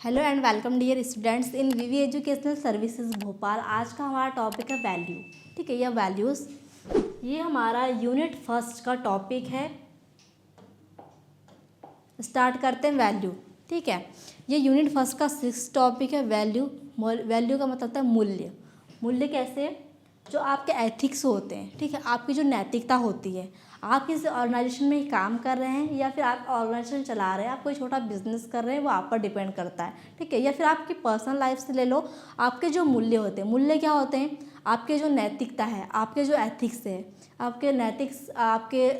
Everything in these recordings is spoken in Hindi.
Hello and welcome dear students in VV educational services Bhopal. आज का हमारा टॉपिक है वैल्यू। ठीक है, यह वैल्यूज़, ये हमारा यूनिट फर्स्ट का टॉपिक है। स्टार्ट करते हैं वैल्यू। ठीक है, ये यूनिट फर्स्ट का 6 टॉपिक है वैल्यू। वैल्यू का मतलब होता है मूल्य। मूल्य कैसे? जो आपके एथिक्स होते हैं, ठीक है, आपकी जो नैतिकता होती है। आप किसी ऑर्गेनाइजेशन में ही काम कर रहे हैं या फिर आप ऑर्गेनाइजेशन चला रहे हैं, आप कोई छोटा बिजनेस कर रहे हैं, वो आप पर डिपेंड करता है। ठीक है, या फिर आपकी पर्सनल लाइफ से ले लो। आपके जो मूल्य होते हैं, मूल्य क्या होते हैं? आपके जो नैतिकता है, आपके जो एथिक्स है, आपके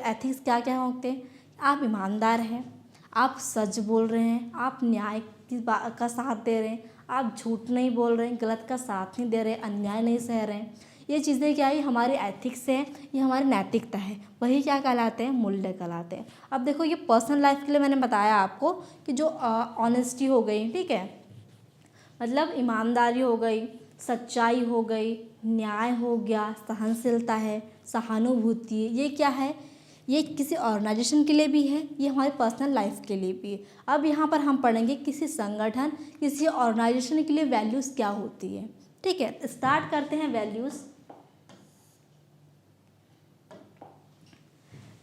एथिक्स क्या क्या होते हैं? आप ईमानदार हैं, आप सच बोल रहे हैं, आप न्याय का साथ दे रहे हैं, आप झूठ नहीं बोल रहे हैं, गलत का साथ नहीं दे रहे, अन्याय नहीं सह रहे हैं। ये चीज़ें क्या है? हमारी एथिक्स है, ये हमारी नैतिकता है। वही क्या कहलाते हैं? मूल्य कहलाते हैं। अब देखो, ये पर्सनल लाइफ के लिए मैंने बताया आपको कि जो ऑनेस्टी हो गई, ठीक है, मतलब ईमानदारी हो गई, सच्चाई हो गई, न्याय हो गया, सहनशीलता है, सहानुभूति, ये क्या है? ये किसी ऑर्गेनाइजेशन के लिए भी है, ये हमारे पर्सनल लाइफ के लिए भी है। अब यहाँ पर हम पढ़ेंगे किसी संगठन, किसी ऑर्गेनाइजेशन के लिए वैल्यूज़ क्या होती है। ठीक है, स्टार्ट करते हैं values.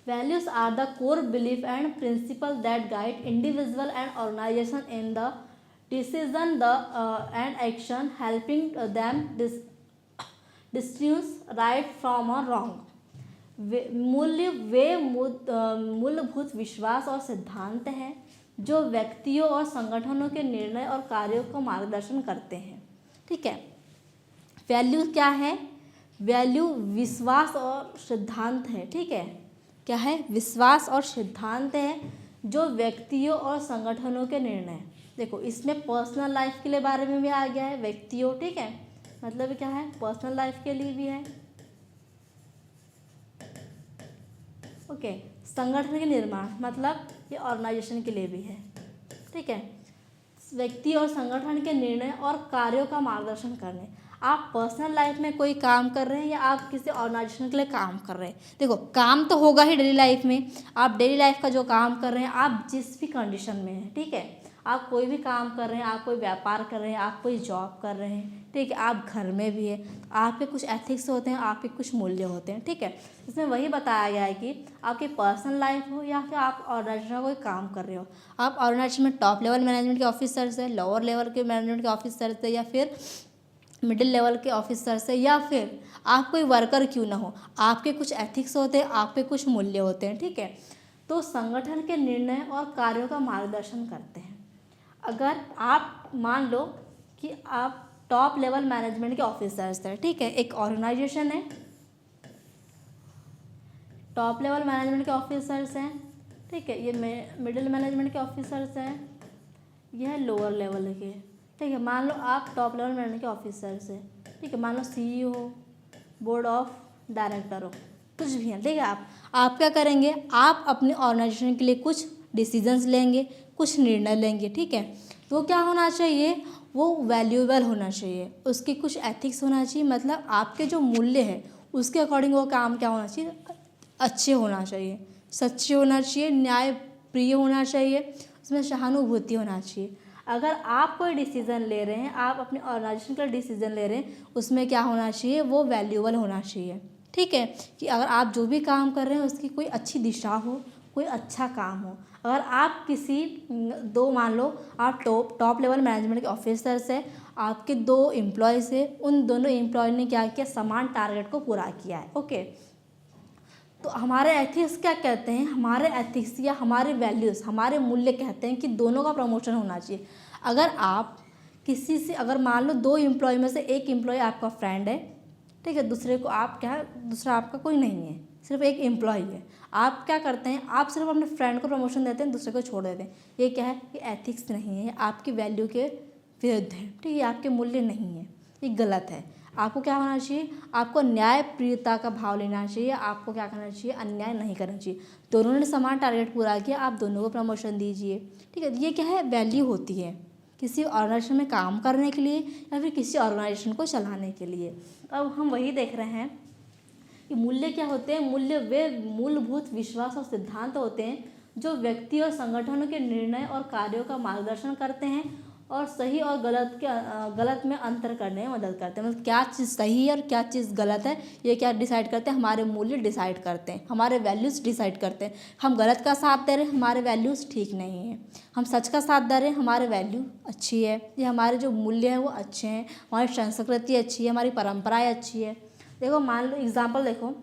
Values are the core belief and principle that guide individual and organization in the decision and action, helping them distinguish right from a wrong. मूल्य वे मूलभूत विश्वास और सिद्धांत हैं जो व्यक्तियों और संगठनों के निर्णय और कार्यों को मार्गदर्शन करते हैं। ठीक है, वैल्यू क्या है? वैल्यू विश्वास और सिद्धांत है। ठीक है, क्या है? विश्वास और सिद्धांत है जो व्यक्तियों और संगठनों के निर्णय। देखो, इसमें पर्सनल लाइफ के लिए बारे में भी आ गया है, व्यक्तियों। ठीक है, मतलब क्या है? पर्सनल लाइफ के लिए भी है। ओके, संगठन के निर्माण, मतलब ये ऑर्गेनाइजेशन के लिए भी है। ठीक है, व्यक्ति और संगठन के निर्णय और कार्यों का मार्गदर्शन करने। आप पर्सनल लाइफ में कोई काम कर रहे हैं या आप किसी ऑर्गेनाइजेशन के लिए काम कर रहे हैं, देखो काम तो होगा ही डेली लाइफ में। आप डेली लाइफ का जो काम कर रहे हैं, आप जिस भी कंडीशन में हैं, ठीक है, आप कोई भी काम कर रहे हैं, आप कोई व्यापार कर रहे हैं, आप कोई जॉब कर रहे हैं, ठीक है, आप घर में भी है, आपके कुछ एथिक्स होते हैं, आपके कुछ मूल्य होते हैं। ठीक है, इसमें वही बताया गया है कि आपकी पर्सनल लाइफ हो या फिर आप ऑर्गेनाइजेशन में कोई काम कर रहे हो, आप ऑर्गेनाइजेशन में टॉप लेवल मैनेजमेंट के ऑफिसर से, लोअर लेवल के मैनेजमेंट के ऑफिसर से, या फिर मिडिल लेवल के ऑफिसर से, या फिर आप कोई वर्कर क्यों ना हो, आपके कुछ एथिक्स होते हैं, आपके कुछ मूल्य होते हैं। ठीक है, तो संगठन के निर्णय और कार्यों का मार्गदर्शन करते हैं। अगर आप मान लो कि आप टॉप लेवल मैनेजमेंट के ऑफिसर्स हैं, ठीक है, एक ऑर्गेनाइजेशन है, टॉप लेवल मैनेजमेंट के ऑफिसर्स हैं, ठीक है, ये मिडिल मैनेजमेंट के ऑफिसर्स हैं, यह है लोअर लेवल के। ठीक है, मान लो आप टॉप लेवल मैनेजमेंट के ऑफिसर्स हैं, ठीक है, मान लो CEO हो, बोर्ड ऑफ डायरेक्टर हो, कुछ भी है। ठीक है, आप क्या करेंगे? आप अपने ऑर्गेनाइजेशन के लिए कुछ डिसीजंस लेंगे, कुछ निर्णय लेंगे। ठीक है, तो क्या होना चाहिए? वो वैल्यूएबल होना चाहिए, उसकी कुछ एथिक्स होना चाहिए, मतलब आपके जो मूल्य है उसके अकॉर्डिंग वो काम क्या होना चाहिए? अच्छे होना चाहिए, सच्चे होना चाहिए, न्याय प्रिय होना चाहिए, उसमें सहानुभूति होना चाहिए। अगर आप कोई डिसीज़न ले रहे हैं, आप अपने ऑर्गेनाइजेशन का डिसीज़न ले रहे हैं, उसमें क्या होना चाहिए? वो वैल्यूएबल होना चाहिए। ठीक है, कि अगर आप जो भी काम कर रहे हैं उसकी कोई अच्छी दिशा हो, कोई अच्छा काम हो। अगर आप मान लो आप टॉप लेवल मैनेजमेंट के ऑफिसर्स है, आपके 2 एम्प्लॉयज़ है, उन दोनों एम्प्लॉय ने क्या किया? समान टारगेट को पूरा किया है। ओके, तो हमारे एथिक्स क्या कहते हैं? हमारे एथिक्स या हमारे वैल्यूज़, हमारे मूल्य कहते हैं कि दोनों का प्रमोशन होना चाहिए। अगर आप किसी से, अगर मान लो 2 एम्प्लॉय में से एक एम्प्लॉय आपका फ्रेंड है, ठीक है, दूसरा आपका कोई नहीं है, सिर्फ एक एम्प्लॉय है, आप क्या करते हैं? आप सिर्फ अपने फ्रेंड को प्रमोशन देते हैं, दूसरे को छोड़ देते हैं। ये क्या है? ये एथिक्स नहीं है, ये आपकी वैल्यू के विरुद्ध है। ठीक है, आपके मूल्य नहीं है, ये गलत है। आपको क्या होना चाहिए? आपको न्याय प्रियता का भाव लेना चाहिए, आपको क्या करना चाहिए? अन्याय नहीं करना चाहिए। दोनों ने समान टारगेट पूरा किया, आप दोनों को प्रमोशन दीजिए। ठीक है, ये क्या है? वैल्यू होती है किसी ऑर्गेनाइजेशन में काम करने के लिए या फिर किसी ऑर्गेनाइजेशन को चलाने के लिए। अब हम वही देख रहे हैं कि मूल्य क्या होते हैं? मूल्य वे मूलभूत विश्वास और सिद्धांत होते हैं जो व्यक्ति और संगठनों के निर्णय और कार्यों का मार्गदर्शन करते हैं और सही और गलत में अंतर करने में मदद करते हैं। मतलब क्या चीज़ सही है और क्या चीज़ गलत है, ये क्या डिसाइड करते हैं, हमारे मूल्य डिसाइड करते हैं, हमारे वैल्यूज़ डिसाइड करते हैं। हम गलत का साथ दे रहे हैं, हमारे वैल्यूज़ ठीक नहीं है। हम सच का साथ दे रहे हैं, हमारे वैल्यू अच्छी है, ये हमारे जो मूल्य हैं वो अच्छे हैं, हमारी संस्कृति अच्छी है, हमारी परंपराएँ अच्छी है। देखो मान लो एग्जाम्पल देखो,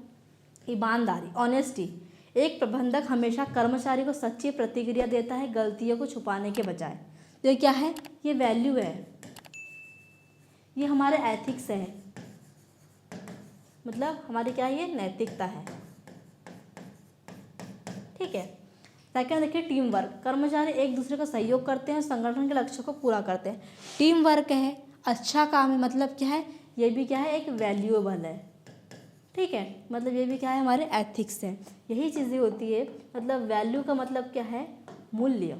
ईमानदारी, ऑनेस्टी। एक प्रबंधक हमेशा कर्मचारी को सच्ची प्रतिक्रिया देता है, गलतियों को छुपाने के बजाय। तो ये क्या है, ये वैल्यू है, ये हमारे एथिक्स है, मतलब हमारी क्या है, ये नैतिकता है। ठीक है। सेकंड देखिए टीम वर्क। कर्मचारी एक दूसरे का सहयोग करते हैं, संगठन के लक्ष्यों को पूरा करते हैं। टीम वर्क है, अच्छा काम है, मतलब क्या है, ये भी क्या है, एक वैल्यूएबल है। ठीक है, मतलब ये भी क्या है, हमारे एथिक्स हैं। यही चीज़ें होती है। मतलब वैल्यू का मतलब क्या है, मूल्य।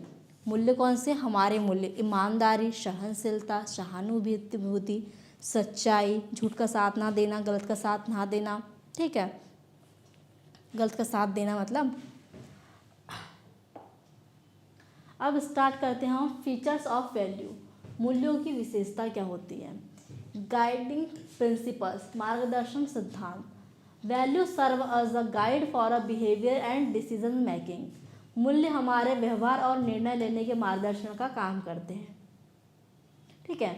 मूल्य कौन से, हमारे मूल्य, ईमानदारी, सहनशीलता, सहानुभूति, सच्चाई, झूठ का साथ ना देना, गलत का साथ ना देना। ठीक है, गलत का साथ देना मतलब। अब स्टार्ट करते हैं हम फीचर्स ऑफ वैल्यू। मूल्यों की विशेषता क्या होती है। गाइडिंग प्रिंसिपल्स, मार्गदर्शन सिद्धांत। Value serve as a guide for a behaviour and decision making. मूल्य हमारे व्यवहार और निर्णय लेने के मार्गदर्शन का काम करते हैं। ठीक है,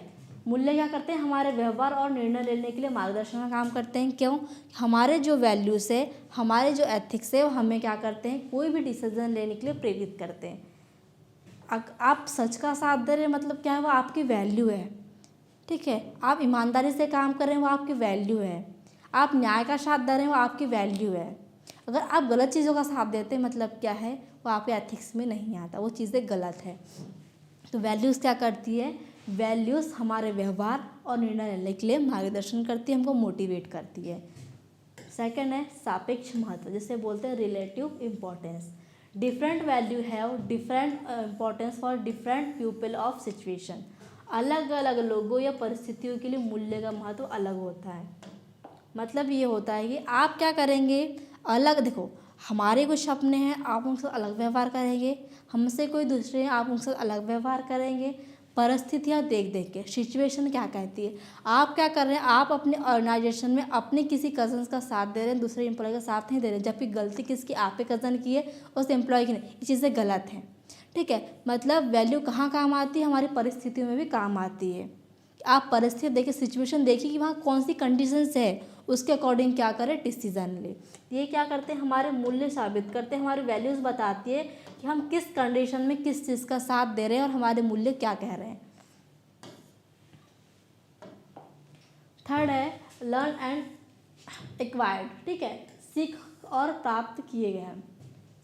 मूल्य क्या करते हैं, हमारे व्यवहार और निर्णय लेने के लिए मार्गदर्शन का काम करते हैं। क्यों, हमारे जो वैल्यूज़ है, हमारे जो एथिक्स है, वो हमें क्या करते हैं, कोई भी डिसीजन लेने के लिए प्रेरित करते हैं। आप सच का साथ दे रहे हैं, मतलब क्या है, वो आपकी वैल्यू है। ठीक है, आप ईमानदारी से काम कर रहे हैं, वो आपकी वैल्यू है। आप न्याय का साथ दे रहे हैं, वो आपकी वैल्यू है। अगर आप गलत चीज़ों का साथ देते हैं, मतलब क्या है, वो आपके एथिक्स में नहीं आता, वो चीज़ें गलत है। तो वैल्यूज़ क्या करती है, वैल्यूज़ हमारे व्यवहार और निर्णय लेने के लिए मार्गदर्शन करती है, हमको मोटिवेट करती है। सेकंड है सापेक्ष महत्व, जिसे बोलते हैं relative importance. Different value have different importance for different people of situation. अलग अलग लोगों या परिस्थितियों के लिए मूल्य का महत्व अलग होता है। मतलब ये होता है कि आप क्या करेंगे, अलग देखो, हमारे कुछ अपने हैं, आप उनसे अलग व्यवहार करेंगे, हमसे कोई दूसरे हैं, आप उनसे अलग व्यवहार करेंगे। परिस्थितियाँ देख देख के, सिचुएशन क्या कहती है, आप क्या कर रहे हैं, आप अपने ऑर्गेनाइजेशन में अपने किसी कज़न्स का साथ दे रहे हैं, दूसरे एम्प्लॉय का साथ नहीं दे रहे हैं, जबकि गलती किसकी, आपके कज़न की है, उस एम्प्लॉय की नहीं। ये चीज़ें गलत हैं। ठीक है, मतलब वैल्यू कहाँ काम आती है, हमारी परिस्थितियों में भी काम आती है। आप परिस्थिति देखिए, सिचुएशन देखिए कि वहाँ कौन सी कंडीशंस है, उसके अकॉर्डिंग क्या करें, डिसीजन ले। ये क्या करते हैं, हमारे मूल्य साबित करते हैं, हमारी वैल्यूज़ बताती है कि हम किस कंडीशन में किस चीज़ का साथ दे रहे हैं और हमारे मूल्य क्या कह रहे हैं। थर्ड है लर्न एंड एक्वायर्ड। ठीक है, सीख और प्राप्त किए गए हैं,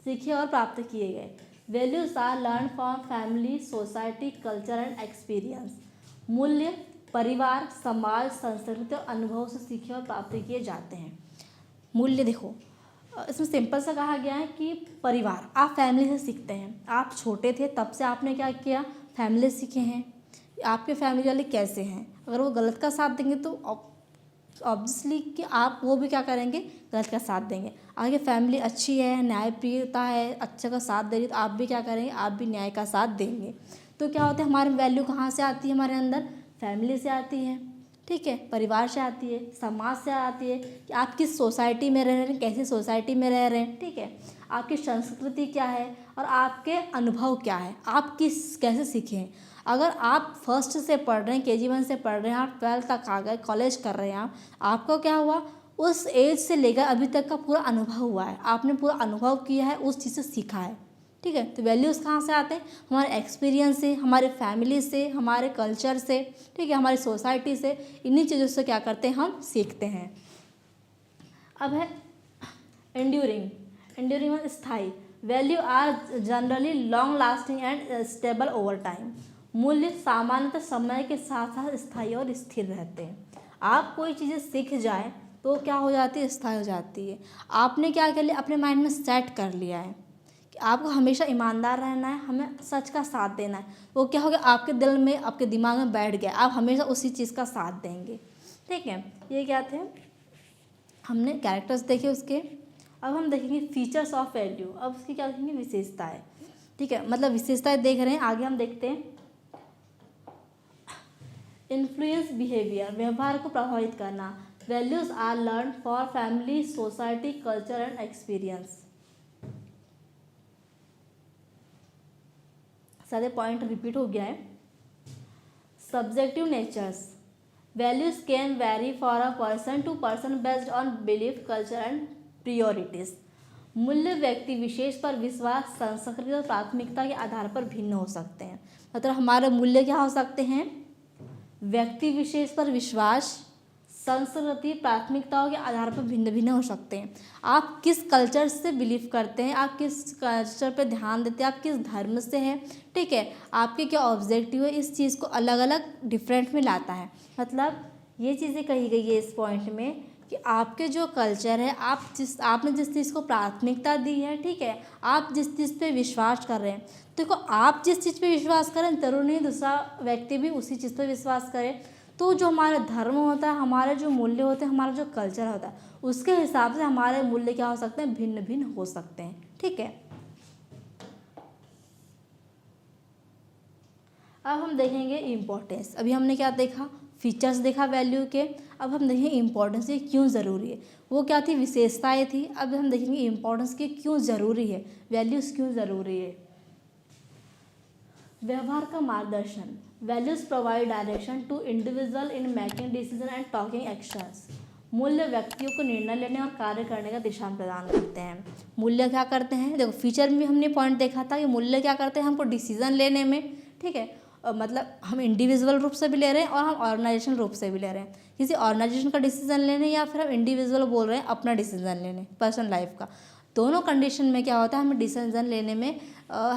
सीखे और प्राप्त किए गए। Values are learn from family, society, culture and experience. मूल्य परिवार, समाज, संस्कृति और अनुभव से सीखे और प्राप्त किए जाते हैं। मूल्य देखो, इसमें सिंपल सा कहा गया है कि परिवार, आप फैमिली से सीखते हैं। आप छोटे थे तब से आपने क्या किया, फैमिली सीखे हैं। आपके फैमिली वाले कैसे हैं, अगर वो गलत का साथ देंगे तो ऑब्वियसली कि आप वो भी क्या करेंगे, गलत का साथ देंगे। आगे फैमिली अच्छी है, न्यायप्रियता है, अच्छे का साथ दे रही, तो आप भी क्या करेंगे, आप भी न्याय का साथ देंगे। तो क्या होता है, हमारी वैल्यू कहाँ से आती है, हमारे अंदर फैमिली से आती है। ठीक है, परिवार से आती है, समाज से आती है कि आप किस सोसाइटी में रह रहे हैं, कैसी सोसाइटी में रह रहे हैं। ठीक है, आपकी संस्कृति क्या है और आपके अनुभव क्या है, आप किस कैसे सीखे हैं। अगर आप फर्स्ट से पढ़ रहे हैं, KG 1 से पढ़ रहे हैं, आप 12th तक आ गए, कॉलेज कर रहे हैं, आपको क्या हुआ, उस एज से लेकर अभी तक का पूरा अनुभव हुआ है, आपने पूरा अनुभव किया है, उस चीज़ से सीखा है। ठीक है, तो वैल्यूज़ कहाँ से आते हैं, हमारे एक्सपीरियंस से, हमारे फैमिली से, हमारे कल्चर से। ठीक है, हमारी सोसाइटी से, इन्हीं चीज़ों से क्या करते हैं, हम सीखते हैं। अब है एंड्यूरिंग, एंड्यूरिंग स्थायी। Value are generally long lasting and stable over time. मूल्य सामान्यतः समय के साथ साथ स्थायी और स्थिर रहते हैं। आप कोई चीज़ें सीख जाए तो क्या हो जाती है, स्थायी हो जाती है। आपने क्या कर लिया, अपने माइंड में सेट कर लिया है कि आपको हमेशा ईमानदार रहना है, हमें सच का साथ देना है। वो क्या हो गया, आपके दिल में, आपके दिमाग में बैठ गया, आप हमेशा उसी चीज़ का साथ देंगे। ठीक है, ये क्या थे, हमने कैरेक्टर्स देखे उसके। अब हम देखेंगे फीचर्स ऑफ वैल्यू। अब उसकी क्या देखेंगे, विशेषताएँ। ठीक है, मतलब विशेषताएँ देख रहे हैं, आगे हम देखते हैं इन्फ्लुएंस बिहेवियर, व्यवहार को प्रभावित करना। Values are learn for family, society, culture and experience. सारे पॉइंट रिपीट हो गया है। Subjective natures, values can vary for a person to person based on belief, culture and priorities. मूल्य व्यक्ति विशेष पर विश्वास, संस्कृति और प्राथमिकता के आधार पर भिन्न हो सकते हैं। मतलब हमारे मूल्य क्या हो सकते हैं? व्यक्ति विशेष पर विश्वास, संस्कृति, प्राथमिकताओं के आधार पर भिन्न भिन्न हो सकते हैं। आप किस कल्चर से बिलीव करते हैं, आप किस कल्चर पर ध्यान देते हैं, आप किस धर्म से हैं, ठीक है, आपके क्या ऑब्जेक्टिव है, इस चीज़ को अलग अलग डिफरेंट में लाता है। मतलब ये चीज़ें कही गई है इस पॉइंट में कि आपके जो कल्चर है, आपने जिस चीज़ को प्राथमिकता दी है, ठीक है, आप जिस चीज़ पे विश्वास कर रहे हैं, देखो आप जिस चीज़ पे विश्वास करें जरूरी नहीं दूसरा व्यक्ति भी उसी चीज़ पे विश्वास करे। तो जो हमारा धर्म होता है, हमारे जो मूल्य होते हैं, हमारा जो कल्चर होता है, उसके हिसाब से हमारे मूल्य क्या हो सकते हैं? भिन्न भिन्न हो सकते हैं, ठीक है। अब हम देखेंगे इम्पोर्टेंस। अभी हमने क्या देखा? फीचर्स देखा वैल्यू के। अब हम देखेंगे इम्पोर्टेंस, ये क्यों ज़रूरी है। वो क्या थी? विशेषताएं थी। अब हम देखेंगे इम्पोर्टेंस की क्यों ज़रूरी है, वैल्यूज़ क्यों ज़रूरी है। व्यवहार का मार्गदर्शन, values provide direction to individual in making decision and taking actions. मूल्य व्यक्तियों को निर्णय लेने और कार्य करने का दिशा प्रदान करते हैं। मूल्य क्या करते हैं? देखो फीचर में हमने पॉइंट देखा था कि मूल्य क्या करते हैं हमको डिसीजन लेने में, ठीक है, मतलब हम इंडिविजुअल रूप से भी ले रहे हैं और हम ऑर्गेनाइजेशन रूप से भी ले रहे हैं। किसी ऑर्गेनाइजेशन का डिसीजन लेने या फिर हम इंडिविजुअल बोल रहे हैं अपना डिसीजन लेने, पर्सनल लाइफ का। दोनों कंडीशन में क्या होता है? हमें डिसीजन लेने में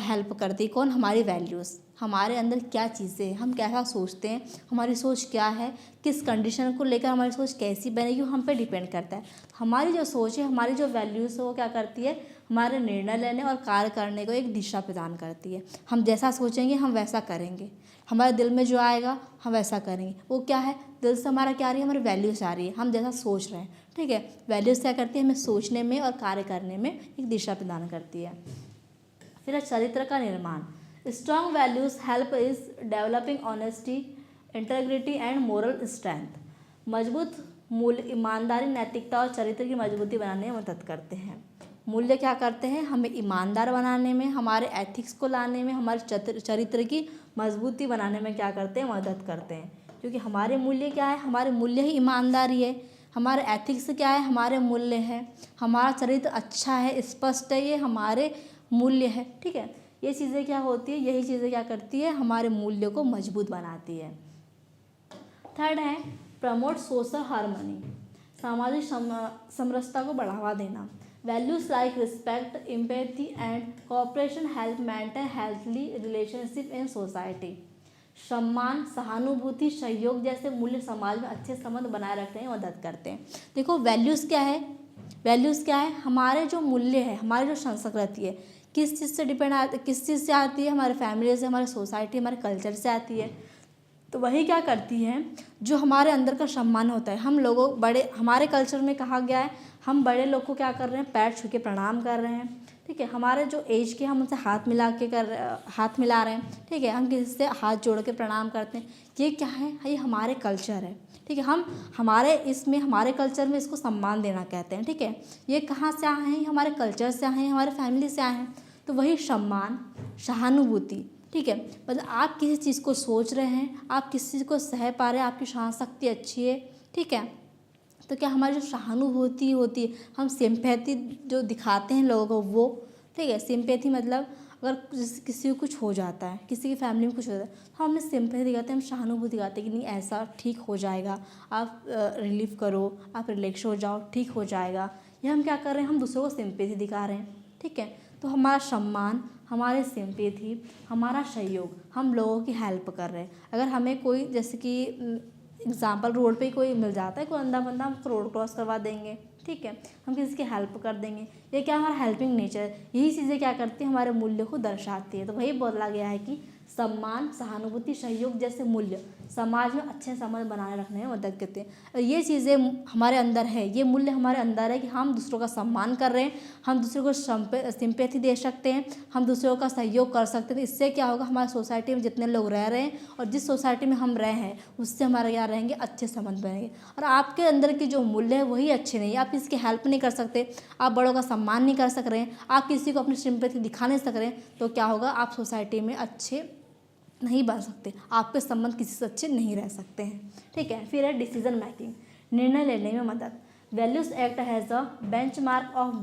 हेल्प करती है कौन? हमारी वैल्यूज़, हमारे अंदर क्या चीज़ें हैं, हम कैसा सोचते हैं, हमारी सोच क्या है, किस कंडीशन को लेकर हमारी सोच कैसी बनेगी, वो हम पे डिपेंड करता है। हमारी जो सोच है, हमारी जो वैल्यूज़ है, वो क्या करती है? हमारे निर्णय लेने और कार्य करने को एक दिशा प्रदान करती है। हम जैसा सोचेंगे हम वैसा करेंगे, हमारे दिल में जो आएगा हम वैसा करेंगे। वो क्या है? दिल से हमारा क्या आ रही है? हमारी वैल्यूज़ आ रही है, हम जैसा सोच रहे हैं, ठीक है। वैल्यूज़ क्या करती है? हमें सोचने में और कार्य करने में एक दिशा प्रदान करती है। फिर चरित्र का निर्माण, strong values help is developing honesty, integrity and moral strength. मजबूत मूल्य ईमानदारी, नैतिकता और चरित्र की मजबूती बनाने में मदद करते हैं। मूल्य क्या करते हैं? हमें ईमानदार बनाने में, हमारे एथिक्स को लाने में, हमारे चरित्र की मजबूती बनाने में क्या करते हैं? मदद करते हैं। क्योंकि हमारे मूल्य क्या है? हमारे मूल्य ही ईमानदारी है। हमारे एथिक्स क्या है? हमारे मूल्य है। हमारा चरित्र अच्छा है, स्पष्ट है, ये हमारे मूल्य है, ठीक है। ये चीज़ें क्या होती है? यही चीज़ें क्या करती है? हमारे मूल्य को मजबूत बनाती है। थर्ड है प्रमोट सोशल हार्मनी, सामाजिक समरसता को बढ़ावा देना। Values like respect, empathy and cooperation help maintain healthily relationship in society. सम्मान, सहानुभूति, सहयोग जैसे मूल्य समाज में अच्छे संबंध बनाए रखने में मदद करते हैं। देखो वैल्यूज़ क्या है? वैल्यूज़ क्या है? हमारे जो मूल्य है, हमारी जो संस्कृति है, किस चीज़ से किस चीज़ से आती है? हमारे फैमिली से, हमारे सोसाइटी, हमारे कल्चर से आती है। तो वही क्या करती है? जो हमारे अंदर का सम्मान होता है, हम लोगों बड़े, हमारे कल्चर में कहा गया है हम बड़े लोग को क्या कर रहे हैं? पैर छू के प्रणाम कर रहे हैं, ठीक है। हमारे जो एज के, हम उनसे हाथ मिला रहे हैं, ठीक है। हम किसी से हाथ जोड़ के प्रणाम करते हैं। ये क्या है? ये हमारे कल्चर है, ठीक है। हम हमारे कल्चर में इसको सम्मान देना कहते हैं, ठीक है। ये कहाँ से आए हैं? हमारे कल्चर से आए हैं, हमारे फैमिली से आए हैं। तो वही सम्मान, सहानुभूति, ठीक है। मतलब आप किसी चीज़ को सोच रहे हैं, आप किसी चीज़ को सह पा रहे हैं, आपकी सहन शक्ति अच्छी है, ठीक है। तो क्या हमारी जो सहानुभूति होती है, हम सिंपैथी जो दिखाते हैं लोगों को, वो, ठीक है। सिंपैथी मतलब अगर किसी को कुछ हो जाता है, किसी की फैमिली में कुछ हो जाता है, तो हम सिंपैथी दिखाते हैं, हम सहानुभूति दिखाते हैं कि नहीं ऐसा ठीक हो जाएगा, आप रिलीफ करो, आप रिलैक्स हो जाओ, ठीक हो जाएगा। ये हम क्या कर रहे हैं? हम दूसरों को सिंपैथी दिखा रहे हैं, ठीक है। तो हमारा सम्मान, हमारे सिंपैथी, हमारा सहयोग, हम लोगों की हेल्प कर रहे हैं। अगर हमें कोई, जैसे कि एग्जाम्पल, रोड पे कोई मिल जाता है, कोई अंधा बंदा, हम उसको रोड क्रॉस करवा देंगे, ठीक है। हम किसी की हेल्प कर देंगे। ये क्या? हमारा हेल्पिंग नेचर। यही चीज़ें क्या करती है? हमारे मूल्य को दर्शाती है। तो वही बोला गया है कि सम्मान, सहानुभूति, सहयोग जैसे मूल्य समाज में अच्छे संबंध बनाए रखने में मदद करते हैं। और ये चीज़ें हमारे अंदर है, ये मूल्य हमारे अंदर है कि हम दूसरों का सम्मान कर रहे हैं, हम दूसरों को सिंपैथी दे सकते हैं, हम दूसरों का सहयोग कर सकते हैं। तो इससे क्या होगा, हमारे सोसाइटी में जितने लोग रह रहे हैं और जिस सोसाइटी में हम रहे हैं उससे हमारे यहाँ रहेंगे, अच्छे संबंध बनेंगे। और आपके अंदर की जो मूल्य है वही अच्छे नहीं है, आप इसकी हेल्प नहीं कर सकते, आप बड़ों का सम्मान नहीं कर सक रहे हैं, आप किसी को अपनी सिंपैथी दिखा नहीं सक रहे हैं, तो क्या होगा, आप सोसाइटी में अच्छे नहीं बन सकते, आपके संबंध किसी से अच्छे नहीं रह सकते हैं। ठीक है, फिर है डिसीजन मेकिंग, निर्णय लेने में मदद। Values act has a benchmark of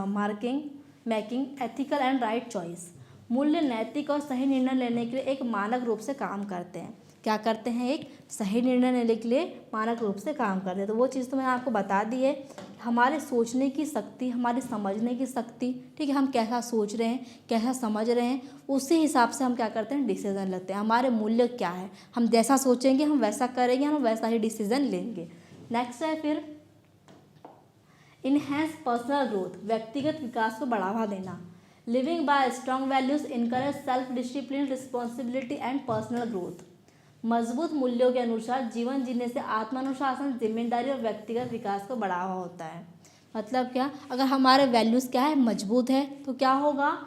marking making ethical and right choice. मूल्य नैतिक और सही निर्णय लेने के लिए एक मानक रूप से काम करते हैं। क्या करते हैं, एक सही निर्णय लेने के लिए मानक रूप से काम करते हैं। तो वो चीज़ तो मैंने आपको बता दी है, हमारे सोचने की शक्ति, हमारी समझने की शक्ति, ठीक है, हम कैसा सोच रहे हैं, कैसा समझ रहे हैं, उसी हिसाब से हम क्या करते हैं, डिसीजन लेते हैं। हमारे मूल्य क्या है, हम जैसा सोचेंगे हम वैसा करेंगे, हम वैसा ही डिसीजन लेंगे। नेक्स्ट है फिर इनहेंस पर्सनल ग्रोथ, व्यक्तिगत विकास को बढ़ावा देना। Living by strong values encourage self discipline, responsibility and personal growth. मजबूत मूल्यों के अनुसार जीवन जीने से आत्मानुशासन, जिम्मेदारी और व्यक्तिगत विकास को बढ़ावा होता है। मतलब क्या, अगर हमारे वैल्यूज़ क्या है, मजबूत है, तो क्या होगा,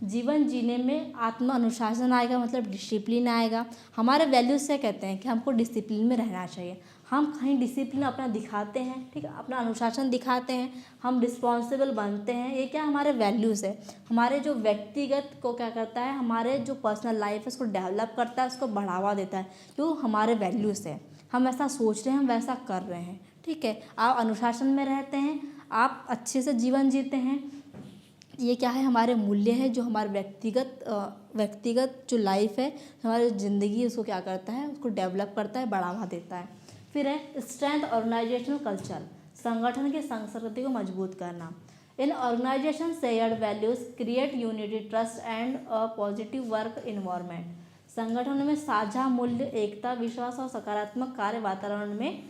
जीवन जीने में आत्म अनुशासन आएगा, मतलब डिसिप्लिन आएगा। हमारे वैल्यूज़ से कहते हैं कि हमको डिसिप्लिन में रहना चाहिए, हम कहीं डिसिप्लिन अपना दिखाते हैं, ठीक है, अपना अनुशासन दिखाते हैं, हम रिस्पॉन्सिबल बनते हैं, ये क्या हमारे वैल्यूज़ है। हमारे जो व्यक्तिगत को क्या करता है, हमारे जो पर्सनल लाइफ है उसको डेवलप करता है, उसको बढ़ावा देता है, क्यों, हमारे वैल्यूज़ है, हम ऐसा सोच रहे हैं, हम वैसा कर रहे हैं। ठीक है, आप अनुशासन में रहते हैं, आप अच्छे से जीवन जीते हैं, ये क्या है, हमारे मूल्य है, जो हमारे व्यक्तिगत जो लाइफ है, हमारी ज़िंदगी है, उसको क्या करता है, उसको डेवलप करता है, बढ़ावा देता है। फिर है स्ट्रेंथ ऑर्गेनाइजेशनल कल्चर, संगठन की संस्कृति को मजबूत करना। In organisation shared values create unity, trust and a positive work environment. संगठन में साझा मूल्य एकता, विश्वास और सकारात्मक कार्य वातावरण में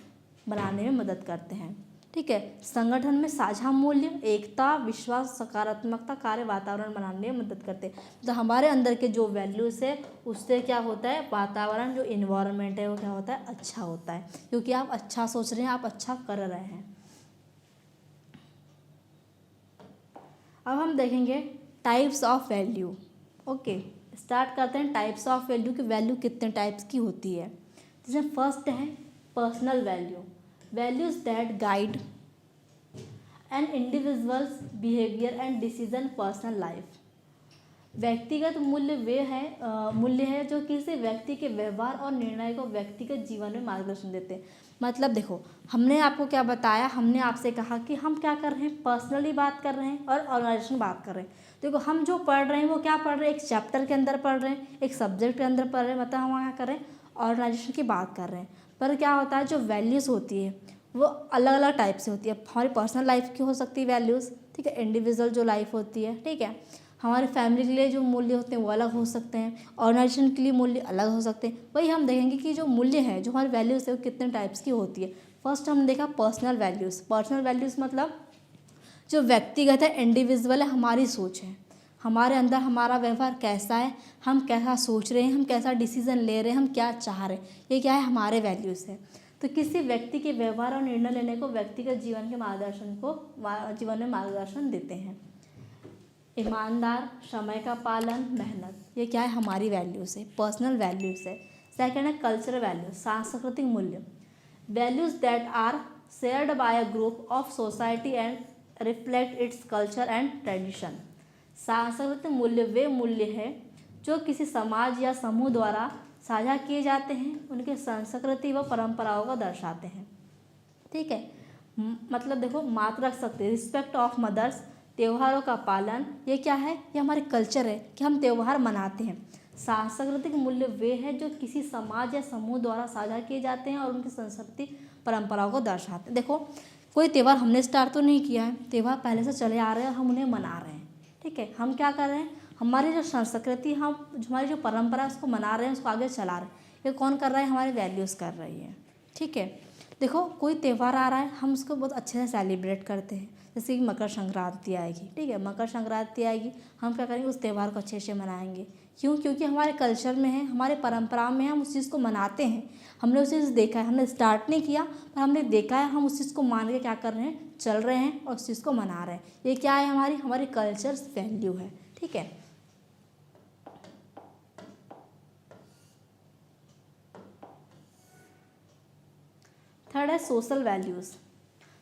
बनाने में मदद करते हैं। ठीक है, संगठन में साझा मूल्य, एकता, विश्वास, सकारात्मकता, कार्य वातावरण बनाने में मदद करते हैं। तो हमारे अंदर के जो वैल्यूज़ है उससे क्या होता है, वातावरण, जो इन्वायरमेंट है वो क्या होता है, अच्छा होता है, क्योंकि आप अच्छा सोच रहे हैं, आप अच्छा कर रहे हैं। अब हम देखेंगे types of value. Okay, start करते हैं टाइप्स ऑफ वैल्यू की, वैल्यू कितने टाइप्स की होती है। जिसमें फर्स्ट है personal value, values that guide an individual's behaviour and decision personal life. व्यक्तिगत मूल्य है जो किसी व्यक्ति के व्यवहार और निर्णय को व्यक्तिगत जीवन में मार्गदर्शन देते हैं। मतलब देखो, हमने आपको क्या बताया, हमने आपसे कहा कि हम क्या कर रहे हैं, पर्सनली बात कर रहे हैं और ऑर्गेनाइजेशन बात कर रहे हैं। देखो, हम जो पढ़ रहे हैं वो क्या पढ़ रहे हैं, एक चैप्टर के अंदर पढ़ रहे हैं, एक सब्जेक्ट के अंदर पढ़ रहे हैं, मतलब हम क्या कर रहे हैं, ऑर्गेनाइजेशन की बात कर रहे हैं। पर क्या होता है, जो वैल्यूज़ होती है वो अलग अलग टाइप से होती है। हमारी पर्सनल लाइफ की हो सकती है वैल्यूज़, ठीक है, इंडिविजुअल जो लाइफ होती है, ठीक है, हमारे फैमिली के लिए जो मूल्य होते हैं वो अलग हो सकते हैं, ऑर्गेनाइजेशन के लिए मूल्य अलग हो सकते हैं। वही हम देखेंगे कि जो मूल्य है, जो हमारी वैल्यूज़ है वो कितने टाइप्स की होती है। फर्स्ट हम देखा पर्सनल वैल्यूज़। पर्सनल वैल्यूज़ मतलब जो व्यक्तिगत है, इंडिविजुअल है, हमारी सोच है, हमारे अंदर हमारा व्यवहार कैसा है, हम कैसा सोच रहे हैं, हम कैसा डिसीजन ले रहे हैं, हम क्या चाह रहे हैं, ये क्या है, हमारे वैल्यूज़ है। तो किसी व्यक्ति के व्यवहार और निर्णय लेने को व्यक्तिगत जीवन में मार्गदर्शन देते हैं। ईमानदार, समय का पालन, मेहनत, ये क्या है, हमारी वैल्यूज़ है, पर्सनल वैल्यूज़ है। सेकंड है कल्चरल वैल्यूज, सांस्कृतिक मूल्य, values that are shared by a group of society and reflect its culture and tradition. सांस्कृतिक मूल्य वे मूल्य है जो किसी समाज या समूह द्वारा साझा किए जाते हैं, उनके संस्कृति व परंपराओं को दर्शाते हैं। ठीक है, मतलब देखो, मात्र रख सकते हैं, रिस्पेक्ट ऑफ मदर्स, त्योहारों का पालन, ये क्या है, ये हमारे कल्चर है कि हम त्यौहार मनाते हैं। सांस्कृतिक मूल्य वे हैं जो किसी समाज या समूह द्वारा साझा किए जाते हैं और उनकी संस्कृति परंपराओं को दर्शाते हैं। देखो, कोई त्यौहार हमने स्टार्ट तो नहीं किया है, त्यौहार पहले से चले आ रहे हैं और हम उन्हें मना रहे हैं। ठीक है, हम क्या कर रहे हैं, हमारी जो संस्कृति, हमारी जो परंपरा उसको मना रहे हैं, उसको आगे चला रहे हैं। ये कौन कर रहा है, हमारी वैल्यूज़ कर रही है। ठीक है, देखो, कोई त्यौहार आ रहा है, हम उसको बहुत अच्छे से सेलिब्रेट करते हैं, जैसे कि मकर संक्रांति आएगी, ठीक है, मकर संक्रांति आएगी, हम क्या करेंगे, उस त्यौहार को अच्छे से मनाएंगे। क्यों? क्योंकि हमारे कल्चर में है, हमारे परंपरा में हम उस चीज़ को मनाते हैं। हमने उस चीज़ देखा है, हमने स्टार्ट नहीं किया पर हमने देखा है, हम उस चीज़ को मान के क्या कर रहे हैं, चल रहे हैं और उस चीज़ को मना रहे हैं। ये क्या है, हमारी कल्चर वैल्यू है, ठीक है। थर्ड है social values.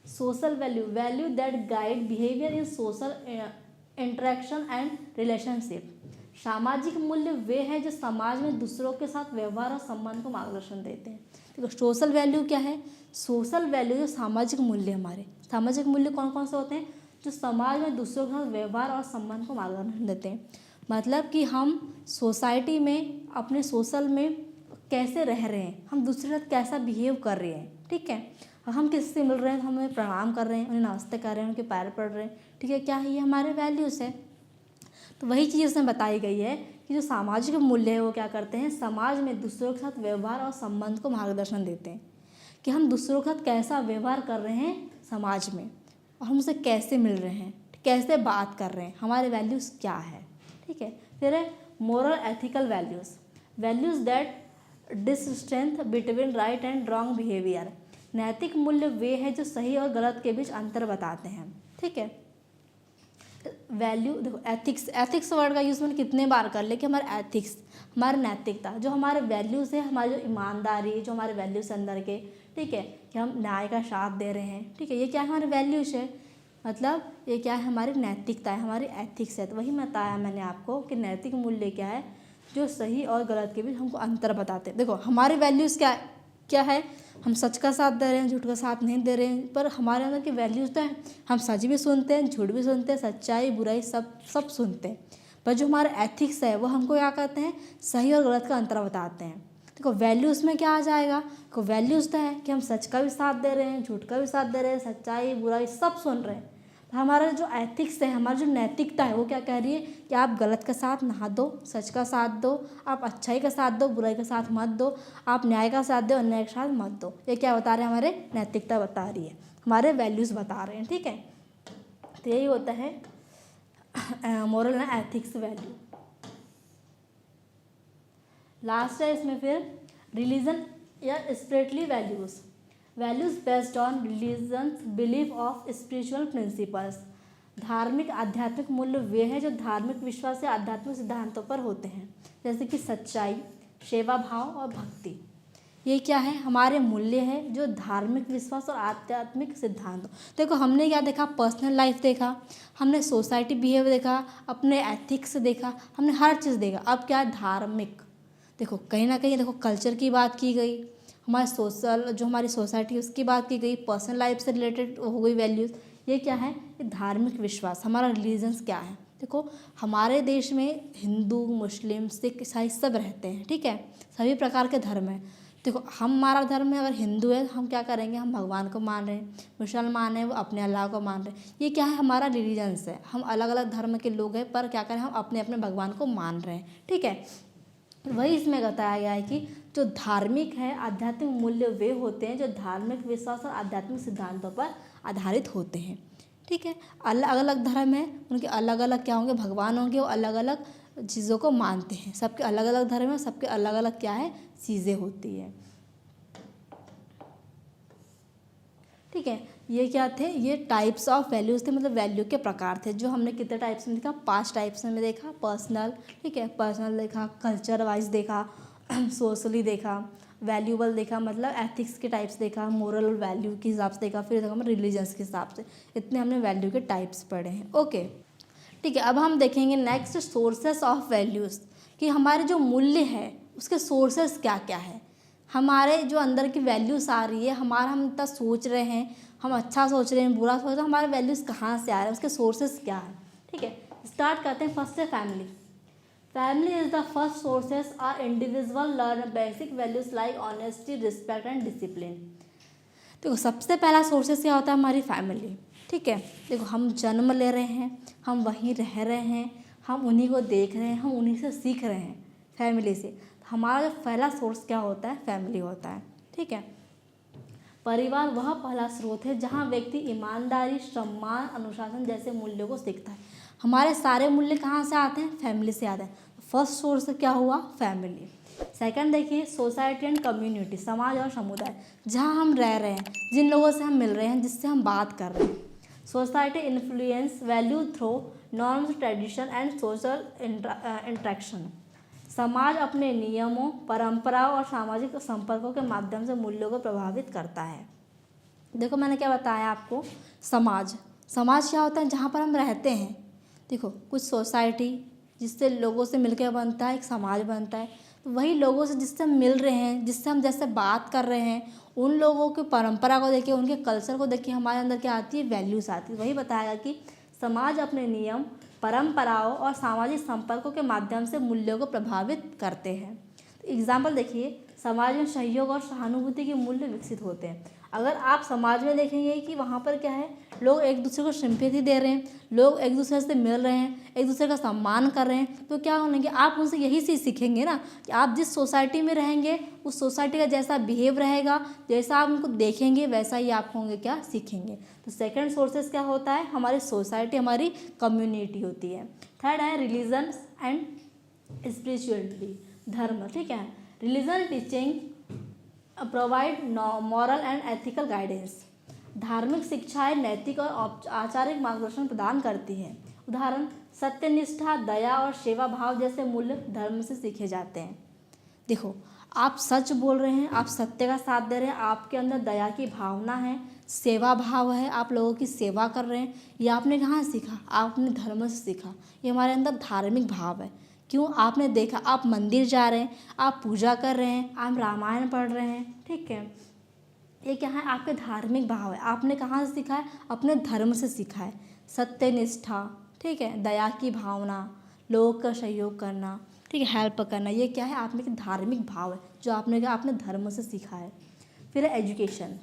Social value that guide behaviour in social interaction and relationship. सामाजिक मूल्य वे हैं जो समाज में दूसरों के साथ व्यवहार और संबंध को मार्गदर्शन देते हैं। देखो सोशल वैल्यू क्या है, सोशल वैल्यू जो सामाजिक मूल्य, हमारे सामाजिक मूल्य कौन कौन से होते हैं, जो समाज में दूसरों के साथ व्यवहार और संबंध को मार्गदर्शन देते हैं। मतलब कि हम सोसाइटी में अपने सोशल में कैसे रह रहे हैं, हम दूसरे के साथ कैसा बिहेव कर रहे हैं, ठीक है। हम किससे मिल रहे हैं, हम उन्हें प्रणाम कर रहे हैं, उन्हें नमस्ते कर रहे हैं, उनके पैर पड़ रहे हैं, ठीक है, क्या है, ये हमारे वैल्यूज़ है। तो वही चीज़ इसमें बताई गई है कि जो सामाजिक मूल्य है वो क्या करते हैं, समाज में दूसरों के साथ व्यवहार और संबंध को मार्गदर्शन देते हैं कि हम दूसरों के साथ कैसा व्यवहार कर रहे हैं समाज में, और हम उनसे कैसे मिल रहे हैं, कैसे बात कर रहे हैं, हमारे वैल्यूज़ क्या है, ठीक है। फिर है moral ethical values that distinct between right and wrong behaviour. नैतिक मूल्य वे हैं जो सही और गलत के बीच अंतर बताते हैं, ठीक है। वैल्यू देखो, एथिक्स वर्ड का यूज़ मैंने कितने बार कर लिया कि हमारा एथिक्स, हमारी नैतिकता, जो हमारे वैल्यूज़ है, हमारी जो ईमानदारी, जो हमारे वैल्यूज़ अंदर के, ठीक है, कि हम न्याय का साथ दे रहे हैं, ठीक है, ये क्या है, हमारे वैल्यूज़ है। मतलब ये क्या है, हमारी नैतिकता है, हमारी एथिक्स है। तो वही बताया मैंने आपको कि नैतिक मूल्य क्या है, जो सही और गलत के बीच हमको अंतर बताते हैं। देखो हमारे वैल्यूज़ क्या है, हम सच का साथ दे रहे हैं, झूठ का साथ नहीं दे रहे हैं, पर हमारे अंदर की वैल्यूज़ तो है, हम सच भी सुनते हैं, झूठ भी सुनते हैं, सच्चाई बुराई सब सुनते हैं, पर जो हमारा एथिक्स है वो हमको क्या कहते हैं, सही और गलत का अंतर बताते हैं। देखो वैल्यूज़ में क्या आ जाएगा, तो वैल्यूज़ तो है कि हम सच का भी साथ दे रहे हैं, झूठ का भी साथ दे रहे हैं, सच्चाई बुराई सब सुन रहे हैं। हमारा जो एथिक्स है, हमारी जो नैतिकता है वो क्या कह रही है कि आप गलत का साथ ना दो, सच का साथ दो, आप अच्छाई का साथ दो, बुराई का साथ मत दो, आप न्याय का साथ दो, अन्याय का साथ मत दो। ये क्या बता रहे हैं, हमारे नैतिकता बता रही है, हमारे वैल्यूज़ बता रहे हैं, ठीक है। तो यही होता है moral and ethics value. Last है इसमें फिर रिलीजन या spiritually values based on religion belief of spiritual principles. धार्मिक आध्यात्मिक मूल्य वे हैं जो धार्मिक विश्वास या आध्यात्मिक सिद्धांतों पर होते हैं, जैसे कि सच्चाई, सेवा भाव और भक्ति। ये क्या है, हमारे मूल्य है जो धार्मिक विश्वास और आध्यात्मिक सिद्धांत। देखो हमने क्या देखा, पर्सनल लाइफ देखा, हमने सोसाइटी बिहेव देखा, अपने एथिक्स देखा, हमने हर चीज़ देखा। अब क्या है, धार्मिक। देखो कहीं ना कहीं देखो कल्चर की बात की गई, हमारे सोशल जो हमारी सोसाइटी उसकी बात की गई, पर्सनल लाइफ से रिलेटेड हो गई वैल्यूज़। ये क्या है, ये धार्मिक विश्वास, हमारा रिलीजन्स क्या है। देखो हमारे देश में हिंदू, मुस्लिम, सिख, ईसाई सब रहते हैं, ठीक है, सभी प्रकार के धर्म हैं। देखो हमारा धर्म में अगर हिंदू है हम क्या करेंगे, हम भगवान को मान रहे हैं, मुसलमान है वो अपने अल्लाह को मान रहे हैं। ये क्या है, हमारा रिलीजन्स है, हम अलग अलग धर्म के लोग हैं पर क्या करें, हम अपने अपने भगवान को मान रहे हैं, ठीक है। वही इसमें बताया गया है कि जो धार्मिक है, आध्यात्मिक मूल्य वे होते हैं जो धार्मिक विश्वास और आध्यात्मिक सिद्धांतों पर आधारित होते हैं, ठीक है। अलग अलग धर्म है, उनके अलग अलग क्या होंगे, भगवान होंगे, वो अलग अलग चीज़ों को मानते हैं, सबके अलग अलग धर्म है, सबके अलग अलग क्या है, चीज़ें होती है, ठीक है। ये क्या थे, ये टाइप्स ऑफ वैल्यूज़ थे, मतलब वैल्यू के प्रकार थे, जो हमने कितने टाइप्स में देखा, 5 टाइप्स में देखा। पर्सनल, ठीक है, पर्सनल देखा, कल्चर वाइज देखा, सोशली देखा, वैल्यूबल देखा, मतलब एथिक्स के टाइप्स देखा, मोरल और वैल्यू के हिसाब से देखा, फिर देखा हम रिलीजन्स के हिसाब से। इतने हमने वैल्यू के टाइप्स पढ़े हैं, ओके, ठीक है। अब हम देखेंगे नेक्स्ट सोर्सेस ऑफ वैल्यूज़, कि हमारे जो मूल्य है उसके सोर्सेस क्या क्या है, हमारे जो अंदर की वैल्यूज़ आ रही है, हमारा हम इतना सोच रहे हैं, हम अच्छा सोच रहे हैं, बुरा सोच रहे हैं, हमारे वैल्यूज़ कहाँ से आ रहे हैं, उसके सोर्सेस क्या है, ठीक है। स्टार्ट करते हैं, फर्स्ट है family. Family is the first sources are individual learn basic values like honesty, respect and discipline. देखो सबसे पहला सोर्सेस क्या होता है, हमारी फैमिली, ठीक है। देखो हम जन्म ले रहे हैं, हम वहीं रह रहे हैं, हम उन्हीं को देख रहे हैं, हम उन्हीं से सीख रहे हैं, फैमिली से। हमारा जो पहला सोर्स क्या होता है, फैमिली होता है, ठीक है। परिवार वह पहला स्रोत है जहाँ व्यक्ति ईमानदारी, सम्मान, अनुशासन जैसे मूल्यों को सीखता है। हमारे सारे मूल्य कहाँ से आते हैं? फैमिली से आते हैं। फर्स्ट सोर्स क्या हुआ? फैमिली। सेकंड देखिए, सोसाइटी एंड कम्युनिटी, समाज और समुदाय, जहाँ हम रह रहे हैं, जिन लोगों से हम मिल रहे हैं, जिससे हम बात कर रहे हैं। Society influence value through norms, tradition and social interaction. समाज अपने नियमों, परंपराओं और सामाजिक संपर्कों के माध्यम से मूल्यों को प्रभावित करता है। देखो मैंने क्या बताया आपको, समाज क्या होता है? जहाँ पर हम रहते हैं। देखो कुछ सोसाइटी जिससे लोगों से मिलकर बनता है, एक समाज बनता है। तो वही लोगों से जिससे हम मिल रहे हैं, जिससे हम जैसे बात कर रहे हैं, उन लोगों की परंपरा को देखिए, उनके कल्चर को देखिए, हमारे अंदर क्या आती है? वैल्यूज़ आती है। वही बताएगा कि समाज अपने नियम, परंपराओं और सामाजिक संपर्कों के माध्यम से मूल्यों को प्रभावित करते हैं। एग्जाम्पल देखिए, समाज में सहयोग और सहानुभूति के मूल्य विकसित होते हैं। अगर आप समाज में देखेंगे कि वहाँ पर क्या है, लोग एक दूसरे को सिंपैथी दे रहे हैं, लोग एक दूसरे से मिल रहे हैं, एक दूसरे का सम्मान कर रहे हैं, तो क्या होंगे? आप उनसे यही चीज़ सीखेंगे ना कि आप जिस सोसाइटी में रहेंगे, उस सोसाइटी का जैसा बिहेव रहेगा, जैसा आप उनको देखेंगे, वैसा ही आप होंगे क्या? सीखेंगे। तो सेकंड सोर्सेस क्या होता है? हमारी सोसाइटी, हमारी कम्युनिटी होती है। थर्ड है रिलीजन एंड स्पिरिचुअलिटी, धर्म। ठीक है, religion teaching provide moral and ethical guidance. धार्मिक शिक्षाएं नैतिक और आचारिक मार्गदर्शन प्रदान करती हैं। उदाहरण, सत्यनिष्ठा, दया और सेवा भाव जैसे मूल्य धर्म से सीखे जाते हैं। देखो, आप सच बोल रहे हैं, आप सत्य का साथ दे रहे हैं, आपके अंदर दया की भावना है, सेवा भाव है, आप लोगों की सेवा कर रहे हैं। ये आपने कहाँ सीखा? आपने धर्म से सीखा। ये हमारे अंदर धार्मिक भाव है। क्यों? आपने देखा, आप मंदिर जा रहे हैं, आप पूजा कर रहे हैं, आप रामायण पढ़ रहे हैं। ठीक है, ये क्या है? आपके धार्मिक भाव है। आपने कहाँ से सीखा है? अपने धर्म से सीखा है। सत्यनिष्ठा, ठीक है, दया की भावना, लोगों का सहयोग करना, ठीक है, हेल्प करना, ये क्या है? आपने एक धार्मिक भाव है जो आपने धर्म से सीखा है। फिर है एजुकेशन।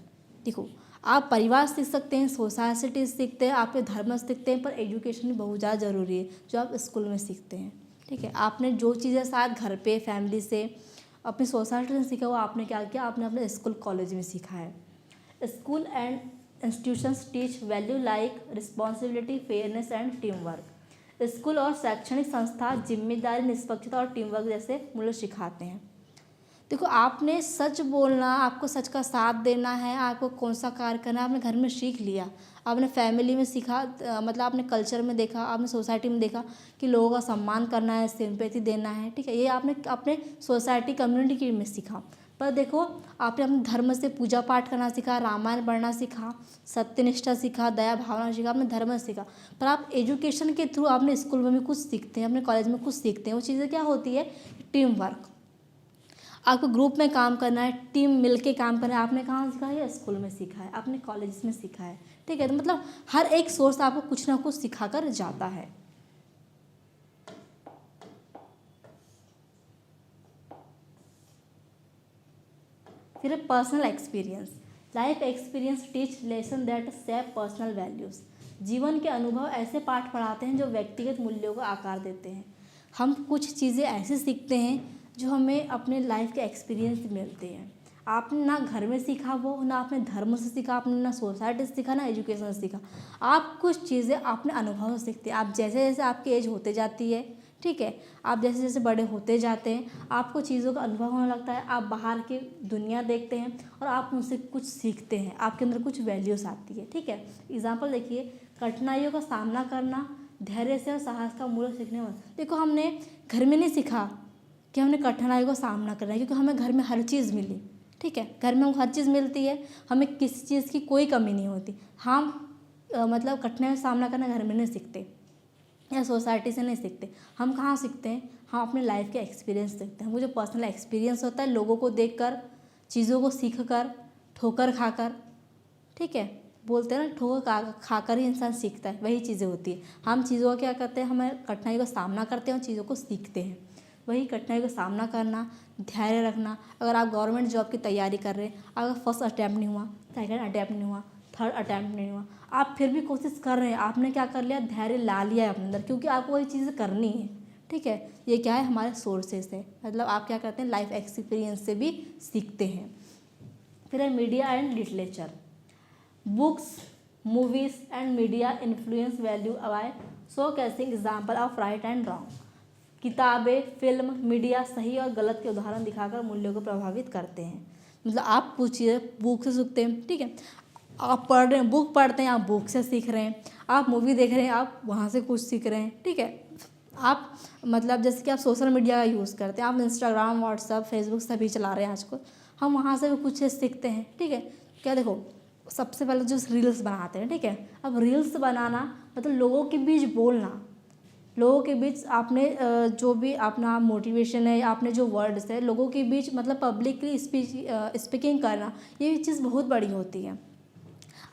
देखो, आप परिवार सीख सकते हैं, सोसाइटी सीखते हैं, आपके धर्म सीखते हैं, पर एजुकेशन भी बहुत ज़्यादा ज़रूरी है जो आप स्कूल में सीखते हैं। ठीक है, आपने जो चीज़ें शायद घर पे, फैमिली से, अपनी सोसाइटी से सीखा, वो आपने क्या किया? आपने अपने स्कूल, कॉलेज में सीखा है। School and institutions teach value like responsibility, fairness and team work. School और शैक्षणिक संस्था जिम्मेदारी, निष्पक्षता और टीम वर्क जैसे मूल्य सिखाते हैं। देखो, आपने सच बोलना, आपको सच का साथ देना है, आपको कौन सा कार्य करना है, आपने घर में सीख लिया, आपने फैमिली में सीखा, मतलब आपने कल्चर में देखा, आपने सोसाइटी में देखा कि लोगों का सम्मान करना है, सिंपैथी देना है। ठीक है, ये आपने अपने सोसाइटी, कम्युनिटी में सीखा। पर देखो, आपने अपने धर्म से पूजा पाठ करना सीखा, रामायण पढ़ना सीखा, सत्यनिष्ठा सीखा, दया भावना सीखा, आपने धर्म से सीखा। पर आप एजुकेशन के थ्रू आपने स्कूल में भी कुछ सीखते हैं, अपने कॉलेज में कुछ सीखते हैं। वो चीज़ें क्या होती है? Team work. आपको ग्रुप में काम करना है, टीम मिलके काम करना है। आपने कहाँ सीखा है? स्कूल में सीखा है, आपने कॉलेज में सीखा है। ठीक है, तो मतलब हर एक सोर्स आपको कुछ ना कुछ सिखा कर जाता है। फिर personal experience. Life experience teach lesson that shape personal values. जीवन के अनुभव ऐसे पाठ पढ़ाते हैं जो व्यक्तिगत मूल्यों को आकार देते हैं। हम कुछ चीज़ें ऐसे सीखते हैं जो हमें अपने लाइफ के एक्सपीरियंस से मिलते हैं। आपने ना घर में सीखा वो, ना अपने धर्म से सीखा, आपने ना सोसाइटी से सीखा, ना एजुकेशन से सीखा। आप कुछ चीज़ें अपने अनुभव से सीखते हैं। आप जैसे जैसे आपकी एज होते जाती है, ठीक है, आप जैसे जैसे बड़े होते जाते हैं, आपको चीज़ों का अनुभव होने लगता है, आप बाहर की दुनिया देखते हैं और आप उनसे कुछ सीखते हैं, आपके अंदर कुछ वैल्यूज़ आती है। ठीक है, एग्जाम्पल देखिए, कठिनाइयों का सामना करना, धैर्य से और साहस का मूल्य सीखने वाला। देखो, हमने घर में नहीं सीखा कि हमने कठिनाइयों का सामना करना है, क्योंकि हमें घर में हर चीज़ मिली। ठीक है, घर में हर चीज़ मिलती है, हमें किसी चीज़ की कोई कमी नहीं होती। हम मतलब कठिनाइयों का सामना करना घर में नहीं सीखते या सोसाइटी से नहीं सीखते। हम कहाँ सीखते हैं? हम अपने लाइफ के एक्सपीरियंस सीखते हैं। वो जो पर्सनल एक्सपीरियंस होता है, लोगों को देखकर, चीज़ों को सीख कर, ठोकर खाकर, ठीक है, बोलते हैं ना, ठोकर खाकर ही इंसान सीखता है, वही चीज़ें होती है। हम चीज़ों का क्या करते हैं? हमें कठिनाई का सामना करते हैं और चीज़ों को सीखते हैं। वही कठिनाई का सामना करना, धैर्य रखना। अगर आप गवर्नमेंट जॉब की तैयारी कर रहे हैं, अगर फर्स्ट अटैम्प्ट नहीं हुआ, सेकंड अटैम्प्ट नहीं हुआ, थर्ड अटैम्प्ट नहीं हुआ, आप फिर भी कोशिश कर रहे हैं, आपने क्या कर लिया? धैर्य ला लिया है अपने अंदर, क्योंकि आपको वही चीज़ें करनी है। ठीक है, ये क्या है? हमारे सोर्सेस है, मतलब आप क्या करते हैं? लाइफ एक्सपीरियंस से भी सीखते हैं। फिर है media and literature. Books, movies and media influence value by showcasing example of right and wrong. किताबें, फिल्म, मीडिया सही और गलत के उदाहरण दिखाकर मूल्यों को प्रभावित करते हैं। मतलब आप पूछिए, बुक से सीखते हैं, ठीक है, आप पढ़ रहे हैं, बुक पढ़ते हैं, आप बुक से सीख रहे हैं, आप मूवी देख रहे हैं, आप वहाँ से कुछ सीख रहे हैं, ठीक है। आप मतलब जैसे कि आप सोशल मीडिया का यूज़ करते हैं, आप इंस्टाग्राम, व्हाट्सअप, फेसबुक सभी चला रहे हैं आजकल, हम वहाँ से भी कुछ सीखते हैं, ठीक है। क्या देखो, सबसे पहले जो रील्स बनाते हैं, ठीक है, अब रील्स बनाना मतलब लोगों के बीच बोलना, लोगों के बीच आपने जो भी अपना मोटिवेशन है, आपने जो वर्ड्स है लोगों के बीच मतलब पब्लिकली स्पीकिंग करना, ये चीज़ बहुत बड़ी होती है।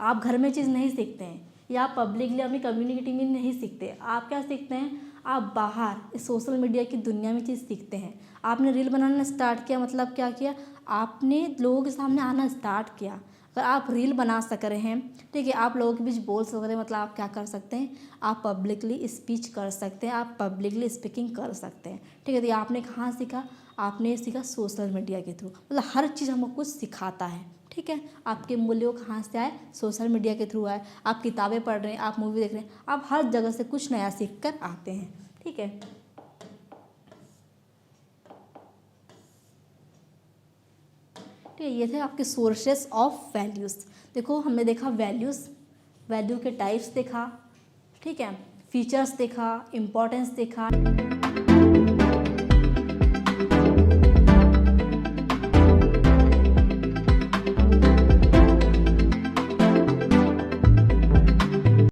आप घर में चीज़ नहीं सीखते हैं या आप पब्लिकली अपनी कम्युनिटी में नहीं सीखते, आप क्या सीखते हैं, आप बाहर इस सोशल मीडिया की दुनिया में चीज़ सीखते हैं। आपने रील बनाना स्टार्ट किया, मतलब क्या किया, आपने लोगों के सामने आना स्टार्ट किया। अगर आप रील बना सक रहे हैं, ठीक है, आप लोगों के बीच बोल सकते हैं, मतलब आप क्या कर सकते हैं, आप पब्लिकली स्पीच कर सकते हैं, आप पब्लिकली स्पीकिंग कर सकते हैं, ठीक है। तो ये आपने कहाँ सीखा, आपने सीखा सोशल मीडिया के थ्रू। मतलब हर चीज़ हमको कुछ सिखाता है, ठीक है। आपके मूल्य कहाँ से आए, सोशल मीडिया के थ्रू आए। आप किताबें पढ़ रहे हैं, आप मूवी देख रहे हैं, आप हर जगह से कुछ नया सीख कर आते हैं, ठीक है। ठीक है, ये थे आपके सोर्सेस ऑफ वैल्यूज़। देखो, हमने देखा वैल्यूज़, वैल्यू के टाइप्स देखा, ठीक है, फीचर्स देखा, इम्पोर्टेंस देखा।